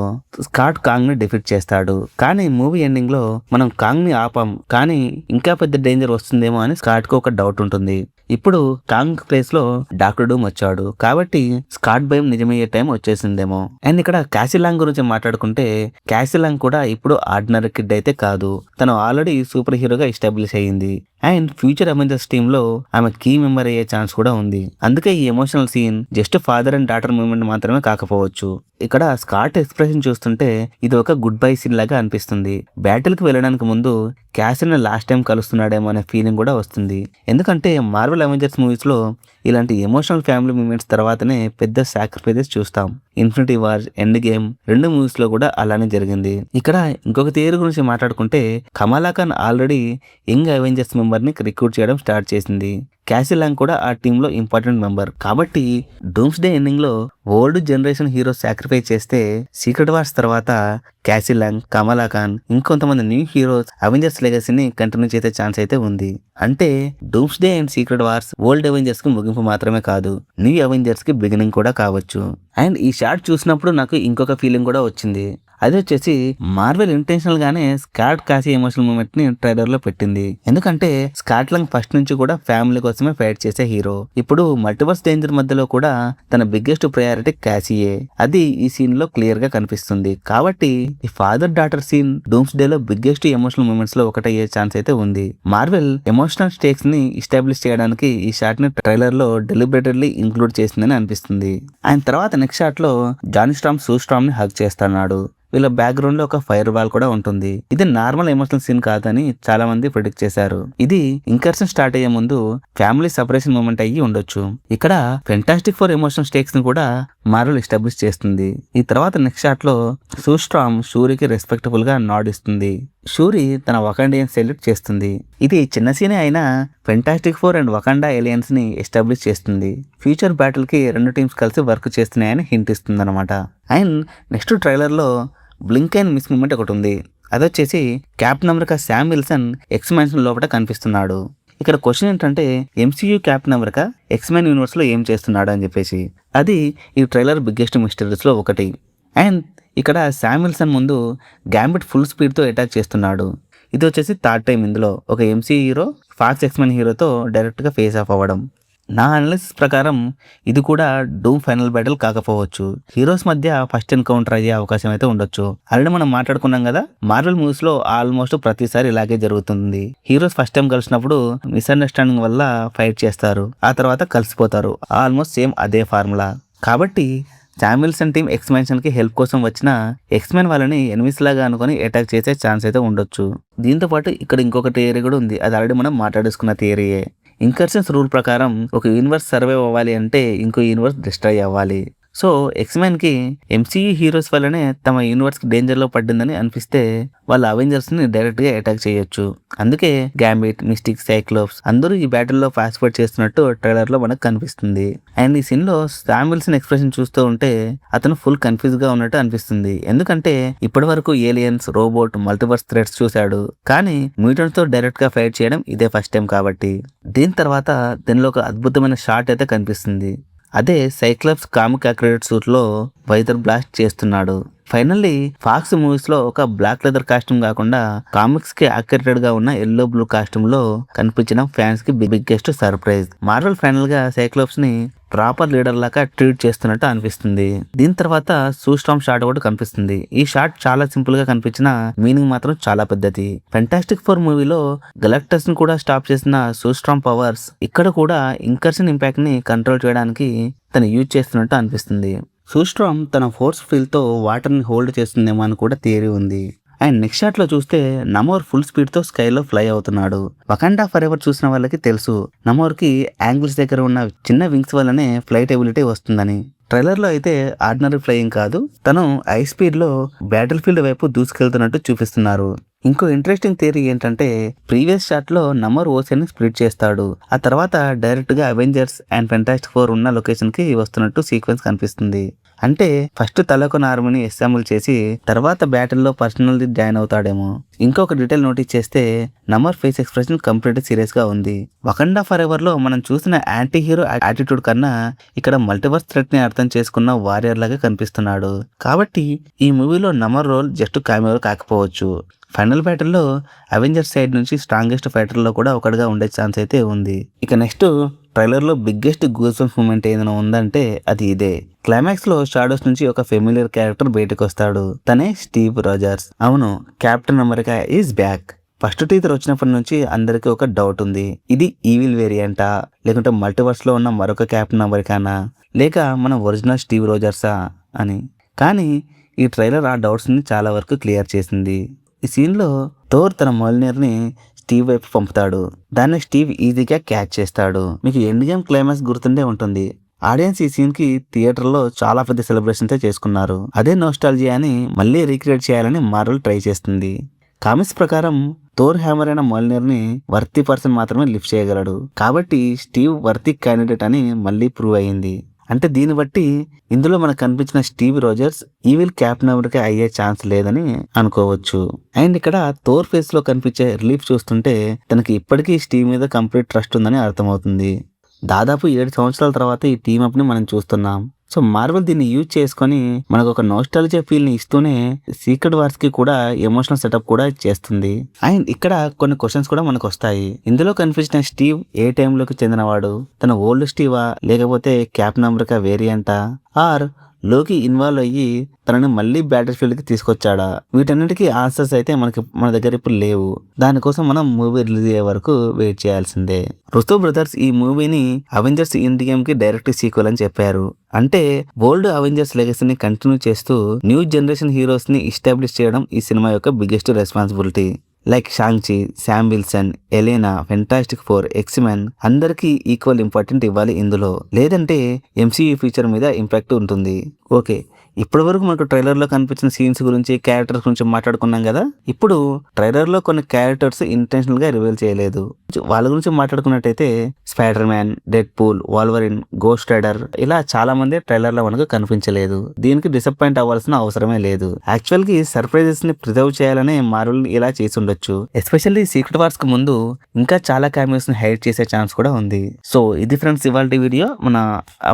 స్కాట్ కాంగ్ ని డిఫీట్ చేస్తాడు. కానీ మూవీ ఎండింగ్ లో మనం కాంగ్ ని ఆపాం, కానీ ఇంకా పెద్ద డేంజర్ వస్తుందేమో అని స్కాట్ కు ఒక డౌట్ ఉంటుంది. ఇప్పుడు కాంగ్ ప్లేస్ లో డాక్టర్ డూమ్ వచ్చాడు. కాబట్టి స్కాట్ భయం నిజమయ్యే టైం వచ్చేసిందేమో. అండ్ ఇక్కడ క్యాసీ లాంగ్ గురించి మాట్లాడుకుంటే క్యాసీ లాంగ్ కూడా ఇప్పుడు ఆర్డినరీ కిడ్ అయితే కాదు. తను ఆల్రెడీ సూపర్ హీరోగా ఎస్టాబ్లిష్ అయ్యింది. అండ్ ఫ్యూచర్ అవెంజర్స్ టీమ్ లో ఆమె కీ మెంబర్ అయ్యే ఛాన్స్ కూడా ఉంది. అందుకే ఈ emotional scene just father and daughter moment మాత్రమే కాకపోవచ్చు. ఇక్కడ స్కాట్ ఎక్స్ప్రెషన్ చూస్తుంటే ఇది ఒక గుడ్ బై సీన్ లాగా అనిపిస్తుంది. బ్యాటిల్ కి వెళ్ళడానికి ముందు క్యాసిన్ లాస్ట్ టైం కలుస్తున్నాడేమో అనే ఫీలింగ్ కూడా వస్తుంది. ఎందుకంటే మార్వెల్ అవెంజర్స్ మూవీస్ లో ఇలాంటి ఎమోషనల్ ఫ్యామిలీ మూమెంట్స్ తర్వాతనే పెద్ద సాక్రిఫైసెస్ చూస్తాం. ఇన్ఫినిటీ వార్, ఎండ్ గేమ్ రెండు మూవీస్ లో కూడా అలానే జరిగింది. ఇక్కడ ఇంకొక థియరీ గురించి మాట్లాడుకుంటే Kamala Khan already young Avengers member ని రిక్రూట్ చేయడం స్టార్ట్ చేసింది. క్యాసీ లాంగ్ కూడా ఆ టీమ్ లో ఇంపార్టెంట్ మెంబర్ కాబట్టి డూమ్స్ డే ఎండింగ్ లో ఓల్డ్ జనరేషన్ హీరో సాక్రిఫైస్ చేస్తే సీక్రెట్ వార్స్ తర్వాత క్యాసీ లాంగ్, కమలా ఖాన్ ఇంకొంతమంది న్యూ హీరోస్ అవెంజర్స్ లెగసీని కంటిన్యూ చేసే ఛాన్స్ అయితే ఉంది. అంటే Doomsday and secret wars old Avengers కి ముగింపు మాత్రమే కాదు, న్యూ అవెంజర్స్ కి బిగినింగ్ కూడా కావచ్చు. అండ్ ఈ షాట్ చూసినప్పుడు నాకు ఇంకొక ఫీలింగ్ కూడా వచ్చింది. అది వచ్చేసి మార్వెల్ ఇంటెన్షనల్ గానే స్కాట్ క్యాసీ ఎమోషనల్ మూమెంట్ ని ట్రైలర్ లో పెట్టింది. ఎందుకంటే స్కాట్ లాంగ్ ఫస్ట్ నుంచి కూడా ఫ్యామిలీ కోసమే ఫైట్ చేసే హీరో. ఇప్పుడు మల్టీవర్స్ డేంజర్ మధ్యలో కూడా తన బిగ్గెస్ట్ ప్రయారిటీ క్యాసీయే. అది ఈ సీన్ లో క్లియర్ గా కనిపిస్తుంది. కాబట్టి ఈ father daughter scene Doomsday లో బిగ్గెస్ట్ ఎమోషనల్ మూమెంట్స్ లో ఒకటయ్యే ఛాన్స్ అయితే ఉంది. మార్వెల్ ఎమోషనల్ స్టేక్స్ ని ఎస్టాబ్లిష్ చేయడానికి ఈ షాట్ ని ట్రైలర్ లో డెలిబరేటెడ్లీ ఇంక్లూడ్ చేసిందని అనిపిస్తుంది. ఆయన తర్వాత నెక్స్ట్ షాట్ లో జానీ స్టార్మ్ సూ స్టార్మ్ ని హగ్ చేస్తున్నాడు. వీళ్ళ బ్యాక్గ్రౌండ్ లో ఒక ఫైర్ వాల్ కూడా ఉంటుంది. ఇది నార్మల్ ఎమోషనల్ సీన్ కాదని చాలా మంది ప్రిడిక్ట్ చేశారు. ఇది ఇంకర్షన్ స్టార్ట్ అయ్యే ముందు ఫ్యామిలీ సెపరేషన్ మూమెంట్ అయ్యి ఉండొచ్చు. ఇక్కడ ఫెంటాస్టిక్ ఫోర్ ఎమోషనల్ స్టేక్స్ ని కూడా మార్వెల్ ఎస్టాబ్లిష్ చేస్తుంది. ఈ తర్వాత నెక్స్ట్ షాట్ లో సూ స్టార్మ్ షూరికి రెస్పెక్టబుల్ గా నాడ్ ఇస్తుంది. షూరి తన వకాండియన్ సెల్యూట్ చేస్తుంది. ఇది చిన్న సీనే అయినా fantastic four and Wakanda aliens ని ఎస్టాబ్లిష్ చేస్తుంది. ఫ్యూచర్ బ్యాటిల్ కి రెండు టీమ్స్ కలిసి వర్క్ చేస్తున్నాయని హింట్ ఇస్తుంది అనమాట. అండ్ నెక్స్ట్ ట్రైలర్ లో బ్లింక్ అండ్ మిస్ మూమెంట్ ఒకటి ఉంది. అదొచ్చేసి Captain America Sam Wilson X mansion లోపల కనిపిస్తున్నాడు. ఇక్కడ క్వశ్చన్ ఏంటంటే MCU Captain America X Men universe లో ఏం చేస్తున్నాడు అని చెప్పేసి. అది ఈ ట్రైలర్ బిగ్గెస్ట్ మిస్టరీస్ లో ఒకటి. అండ్ ఇక్కడ శామ్ విల్సన్ ముందు గ్యాంబిట్ ఫుల్ స్పీడ్ తో అటాక్ చేస్తున్నాడు. ఇది వచ్చేసి థర్డ్ టైం ఇందులో ఒక MC hero Fox X Men హీరోతో డైరెక్ట్ గా ఫేస్ ఆఫ్ అవ్వడం. నా అనాలిసిస్ ప్రకారం ఇది కూడా డూమ్ ఫైనల్ బ్యాటిల్ కాకపోవచ్చు. హీరోస్ మధ్య ఫస్ట్ ఎన్కౌంటర్ అయ్యే అవకాశం అయితే ఉండొచ్చు. ఆల్రెడీ మనం మాట్లాడుకున్నాం కదా, మార్వెల్ మూవీస్ లో ఆల్మోస్ట్ ప్రతిసారి ఇలాగే జరుగుతుంది. హీరోస్ ఫస్ట్ టైం కలిసినప్పుడు మిస్అండర్స్టాండింగ్ వల్ల ఫైట్ చేస్తారు, ఆ తర్వాత కలిసిపోతారు. ఆల్మోస్ట్ సేమ్ అదే ఫార్ములా. కాబట్టి Sam Wilson team X mention కి హెల్ప్ కోసం వచ్చిన ఎక్స్ మెన్ వాళ్ళని ఎనిమిస్ లాగా అనుకుని అటాక్ చేసే ఛాన్స్ అయితే ఉండొచ్చు. దీంతో పాటు ఇక్కడ ఇంకొక థియరీ కూడా ఉంది. అది ఆల్రెడీ మనం మాట్లాడేసుకున్న థియరీయే. ఇన్కర్షన్స్ రూల్ ప్రకారం ఒక యూనివర్స్ సర్వైవ్ అవ్వాలి అంటే ఇంకో యూనివర్స్ డిస్ట్రాయ్ అవ్వాలి. సో ఎక్స్మెన్ కి ఎంసీయూ హీరోస్ వల్లనే తమ యూనివర్స్ కి డేంజర్ లో పడ్డిందని అనిపిస్తే వాళ్ళ అవెంజర్స్ ని డైరెక్ట్ గా అటాక్ చేయొచ్చు. అందుకే గ్యాంబిట్, మిస్టిక్, సైక్లోప్స్ అందరూ ఈ బ్యాటిల్ లో ఫాస్ట్ ఫైట్ చేస్తున్నట్టు ట్రైలర్ లో మనకు కనిపిస్తుంది. అండ్ ఈ సీన్ లో శామ్ విల్సన్ ఎక్స్ప్రెషన్ చూస్తూ ఉంటే అతను ఫుల్ కన్ఫ్యూజ్ గా ఉన్నట్టు అనిపిస్తుంది. ఎందుకంటే ఇప్పటి వరకు ఏలియన్స్, రోబోట్, మల్టీవర్స్ థ్రెట్స్ చూశాడు, కానీ మ్యూటెంట్స్ తో డైరెక్ట్ గా ఫైట్ చేయడం ఇదే ఫస్ట్ టైం కాబట్టి. దీని తర్వాత దీనిలో ఒక అద్భుతమైన షాట్ అయితే కనిపిస్తుంది. అదే సైక్లాప్స్ కామిక్ అక్రిడేట్ సూట్ లో వైజర్ బ్లాస్ట్ చేస్తున్నాడు. ఫైనల్లీ ఫాక్స్ మూవీస్ లో ఒక బ్లాక్ లెదర్ కాస్ట్యూమ్ కాకుండా కామిక్స్ కి అక్రిడేటెడ్ గా ఉన్న ఎల్లో బ్లూ కాస్ట్యూమ్ లో కనిపించడం ఫ్యాన్స్ కి బిగ్గెస్ట్ సర్ప్రైజ్. మార్వెల్ ఫైనల్ గా సైక్లాప్స్ ని ప్రాపర్ లీడర్ లాగా ట్రీట్ చేస్తున్నట్టు అనిపిస్తుంది. దీని తర్వాత సూ స్టార్మ్ షాట్ కూడా కనిపిస్తుంది. ఈ షాట్ చాలా సింపుల్ గా కనిపించిన మీనింగ్ మాత్రం చాలా పెద్దది. ఫెంటాస్టిక్ ఫోర్ మూవీలో గెలాక్టస్ ని కూడా స్టాప్ చేసిన సూ స్టార్మ్ పవర్స్ ఇక్కడ కూడా ఇన్కర్షన్ ఇంపాక్ట్ ని కంట్రోల్ చేయడానికి తను యూజ్ చేస్తున్నట్టు అనిపిస్తుంది. సూ స్టార్మ్ తన ఫోర్స్ ఫీల్డ్ తో వాటర్ ని హోల్డ్ చేస్తుందేమో అని కూడా థియరీ ఉంది. అండ్ నెక్స్ట్ షాట్ లో చూస్తే నమోర్ ఫుల్ స్పీడ్ తో స్కైలో ఫ్లై అవుతున్నాడు. వకాండా ఫర్ ఎవర్ చూసిన వాళ్ళకి తెలుసు నమోర్ కి యాంగిల్స్ దగ్గర ఉన్న చిన్న వింగ్స్ వల్లనే ఫ్లైట్ ఎబిలిటీ వస్తుందని. ట్రైలర్ లో అయితే ఆర్డినరీ ఫ్లయింగ్ కాదు, తను హై స్పీడ్ లో బ్యాటిల్ ఫీల్డ్ వైపు దూసుకెళ్తున్నట్టు చూపిస్తున్నారు. ఇంకో ఇంట్రెస్టింగ్ థియరీ ఏంటంటే ప్రీవియస్ షాట్ లో నమోర్ ఓషన్ ని స్ప్లిట్ చేస్తాడు, ఆ తర్వాత డైరెక్ట్ గా అవెంజర్స్ అండ్ ఫెంటాస్టిక్ ఫోర్ ఉన్న లొకేషన్ కి వస్తున్నట్టు సీక్వెన్స్ కనిపిస్తుంది. అంటే ఫస్ట్ తలకొన ఆర్మీని అసెంబుల్ చేసి తర్వాత బ్యాటిల్లో పర్సనల్ జాయిన్ అవుతాడేమో. ఇంకొక డీటెయిల్ నోటీస్ చేస్తే నమోర్ ఫేస్ ఎక్స్ప్రెషన్ కంప్లీట్ సీరియస్ గా ఉంది. వకాండా ఫర్ ఎవర్ లో మనం చూసిన యాంటీ హీరో యాటిట్యూడ్ కన్నా ఇక్కడ మల్టీవర్స్ థ్రెట్ ని అర్థం చేసుకున్న వారియర్ లాగా కనిపిస్తున్నాడు. కాబట్టి ఈ మూవీలో నమోర్ రోల్ జస్ట్ కామెరో కాకపోవచ్చు. ఫైనల్ బ్యాటిల్లో అవెంజర్స్ సైడ్ నుంచి స్ట్రాంగెస్ట్ ఫైటర్ లో కూడా ఒకటిగా ఉండే ఛాన్స్ అయితే ఉంది. ఇక నెక్స్ట్ ట్రైలర్ లో బిగ్గెస్ట్ గూస్బంప్స్ మూమెంట్ ఏదైనా ఉందంటే అది ఇదే. క్లైమాక్స్ లో షాడోస్ నుంచి ఒక ఫెమిలియర్ క్యారెక్టర్ బయటకు వస్తాడు. తనే స్టీవ్ రోజర్స్. అవును, captain America is back. First teaser వచ్చినప్పటి నుంచి అందరికీ ఒక డౌట్ ఉంది. ఇది ఈవిల్ వేరియంటా, లేకుంటే మల్టీవర్స్ లో ఉన్న మరొక క్యాప్టెన్ అమెరికానా, లేక మన ఒరిజినల్ స్టీవ్ రోజర్సా అని. కానీ ఈ ట్రైలర్ ఆ డౌట్స్ ని చాలా వరకు క్లియర్ చేసింది. ఈ సీన్ లో థోర్ తన మోల్నియర్ ని స్టీవ్ వైపు పంపుతాడు. దాన్ని స్టీవ్ ఈజీగా క్యాచ్ చేస్తాడు. మీకు ఎండ్ గేమ్ క్లైమాక్స్ గుర్తుండే ఉంటుంది. ఆడియన్స్ ఈ సీన్ కి థియేటర్ లో చాలా పెద్ద సెలబ్రేషన్స్ చేసుకున్నారు. అదే నోస్టాల్జియాని మళ్ళీ రీక్రియేట్ చేయాలని మార్వెల్ ట్రై చేస్తుంది. కామిక్స్ ప్రకారం థోర్ హ్యామర్ అయిన మోల్నియర్ ని వర్తీ పర్సన్ మాత్రమే లిఫ్ట్ చేయగలడు. కాబట్టి స్టీవ్ వర్తీ క్యాండిడేట్ అని మళ్ళీ ప్రూవ్ అయ్యింది. అంటే దీన్ని బట్టి ఇందులో మనకు కనిపించిన Steve Rogers evil captain America అయ్యే ఛాన్స్ లేదని అనుకోవచ్చు. అండ్ ఇక్కడ థోర్ ఫేస్ లో కనిపించే రిలీఫ్ చూస్తుంటే తనకి ఇప్పటికీ స్టీవ్ మీద కంప్లీట్ ట్రస్ట్ ఉందని అర్థమవుతుంది. దాదాపు 7 సంవత్సరాల తర్వాత ఈ టీమ్ అప్ ని మనం చూస్తున్నాం. సో మార్వెల్ దీన్ని యూజ్ చేసుకొని మనకు ఒక నోస్టాలజియా ఫీల్ ని ఇస్తూనే సీక్రెట్ వార్స్ కి కూడా ఎమోషనల్ సెటప్ కూడా చేస్తుంది. అండ్ ఇక్కడ కొన్ని క్వశ్చన్స్ కూడా మనకు వస్తాయి. ఇందులో కనిపించిన స్టీవ్ ఏ టైంలోకి చెందినవాడు? తన ఓల్డ్ స్టీవా, లేకపోతే క్యాప్టెన్ అమెరికా వేరియంటా, ఆర్ లోకి ఇన్వాల్వ్ అయ్యి తనని మళ్ళీ బ్యాటిల్ ఫీల్డ్ కి తీసుకొచ్చాడా? వీటన్నిటికీ ఆన్సర్స్ అయితే మన దగ్గర ఇప్పుడు లేవు. దానికోసం మనం మూవీ రిలీజ్ అయ్యే వరకు వెయిట్ చేయాల్సిందే. రుస్తో బ్రదర్స్ ఈ మూవీని అవెంజర్స్ ఎండ్ గేమ్ కి డైరెక్ట్ సీక్వెల్ అని చెప్పారు. అంటే ఓల్డ్ అవెంజర్స్ లెగసీని కంటిన్యూ చేస్తూ న్యూ జనరేషన్ హీరోస్ ని ఎస్టాబ్లిష్ చేయడం ఈ సినిమా యొక్క biggest responsibility. Like Shang Chi, Sam Wilson, Elena, fantastic four, X Men అందరికీ ఈక్వల్ ఇంపార్టెంట్ ఇవ్వాలి ఇందులో. లేదంటే ఎంసీయూ ఫ్యూచర్ మీద ఇంపాక్ట్ ఉంటుంది. ఓకే, ఇప్పటి వరకు మనకు ట్రైలర్ లో కనిపించిన సీన్స్ గురించి, క్యారెక్టర్స్ గురించి మాట్లాడుకున్నాం కదా. ఇప్పుడు ట్రైలర్ లో కొన్ని క్యారెక్టర్స్ ఇంటెన్షనల్ గా రివీల్ చేయలేదు. వాళ్ళ గురించి మాట్లాడుకున్నట్టయితే Spider Man, Deadpool, Wolverine, Ghost Rider ఇలా చాలా మంది ట్రైలర్ లో మనకు కనిపించలేదు. దీనికి డిసప్పాయింట్ అవ్వాల్సిన అవసరమే లేదు. యాక్చువల్ కి సర్ప్రైజెస్ ని ప్రిజర్వ్ చేయాలనే మార్వెల్ ఇలా చేసి ఉండొచ్చు. ఎస్పెషల్లీ సీక్రెట్ వార్స్ కు ముందు ఇంకా చాలా క్యామియోస్ ని హైడ్ చేసే ఛాన్స్ కూడా ఉంది. సో ఇది ఫ్రెండ్స్ ఇవాల్టి వీడియో, మన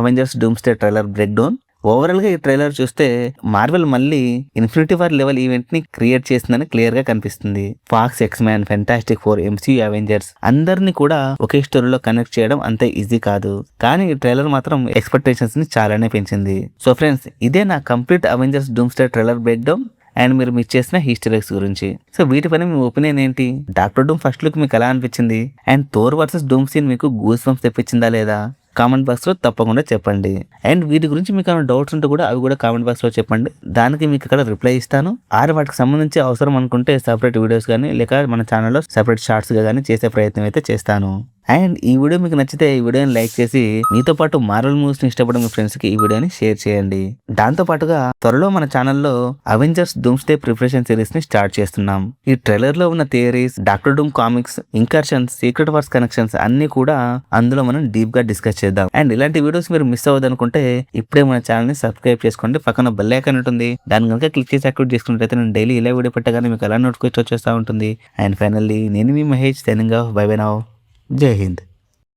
Avengers Doomsday trailer break down. Overall గా ఈ ట్రైలర్ చూస్తే మార్వెల్ మళ్ళీ ఇన్ఫినిటీ వార్ లెవెల్ ఈవెంట్ ని క్రియేట్ చేసిందని క్లియర్ గా కనిపిస్తుంది. Fox, X Man, fantastic four, MCU Avengers అందరినీ కూడా ఒకే స్టోరీలో కనెక్ట్ చేయడం అంతే ఈజీ కాదు. కానీ ఈ ట్రైలర్ మాత్రం ఎక్స్పెక్టేషన్స్ ని చాలానే పెంచింది. సో ఫ్రెండ్స్, ఇదే నా complete Avengers Doomsday trailer break down and మీరు మిస్ చేసిన ఈస్టర్ ఎగ్స్ గురించి. సో వీటిపైన మీ ఒపీనియన్ ఏంటి? డాక్టర్ డూమ్ ఫస్ట్ లుక్ మీకు ఎలా అనిపించింది? And Thor versus Doom scene మీకు గూస్ బంప్స్ తెప్పించిందా లేదా? కామెంట్ బాక్స్ లో తప్పకుండా చెప్పండి. అండ్ వీటి గురించి మీకు ఏమైనా డౌట్స్ ఉంటే కూడా అవి కూడా కామెంట్ బాక్స్ లో చెప్పండి. దానికి మీకు ఇక్కడ రిప్లై ఇస్తాను. వాటికి సంబంధించి అవసరం అనుకుంటే సెపరేట్ వీడియోస్ కానీ లేక మన ఛానల్లో సెపరేట్ షార్ట్స్ గా కానీ చేసే ప్రయత్నం అయితే చేస్తాను. అండ్ ఈ వీడియో మీకు నచ్చితే ఈ వీడియోని లైక్ చేసి మీతో పాటు మార్వెల్ మూవీస్ ని ఇష్టపడే మీ ఫ్రెండ్స్ కి ఈ వీడియోని షేర్ చేయండి. దాంతో పాటుగా త్వరలో మన ఛానల్లో అవెంజర్స్ డూమ్స్డే ప్రిపరేషన్ సిరీస్ ని స్టార్ట్ చేస్తున్నాం. ఈ ట్రైలర్ లో ఉన్న theories, Doctor Doom comics, incursions, secret wars connections అన్ని కూడా అందులో మనం డీప్ గా డిస్కస్ చేద్దాం. అండ్ ఇలాంటి వీడియోస్ మీరు మిస్ అవ్వదనుకుంటే ఇప్పుడే మన ఛానల్ ని సబ్స్క్రైబ్ చేసుకోండి. పక్కన బెల్ ఐకాన్ ఉంటుంది, దాని కనుక క్లిక్ చేసి యాక్టివేట్ చేసుకున్నట్లయితే నేను డైలీ ఇలా వీడియో పెట్టగానే మీకు ఎలా నోటిఫికేషన్ వచ్చేస్తూ ఉంటుంది. అండ్ ఫైనల్లీ నేను మీ Mahesh, signing off. Bye bye now. Jai Hind.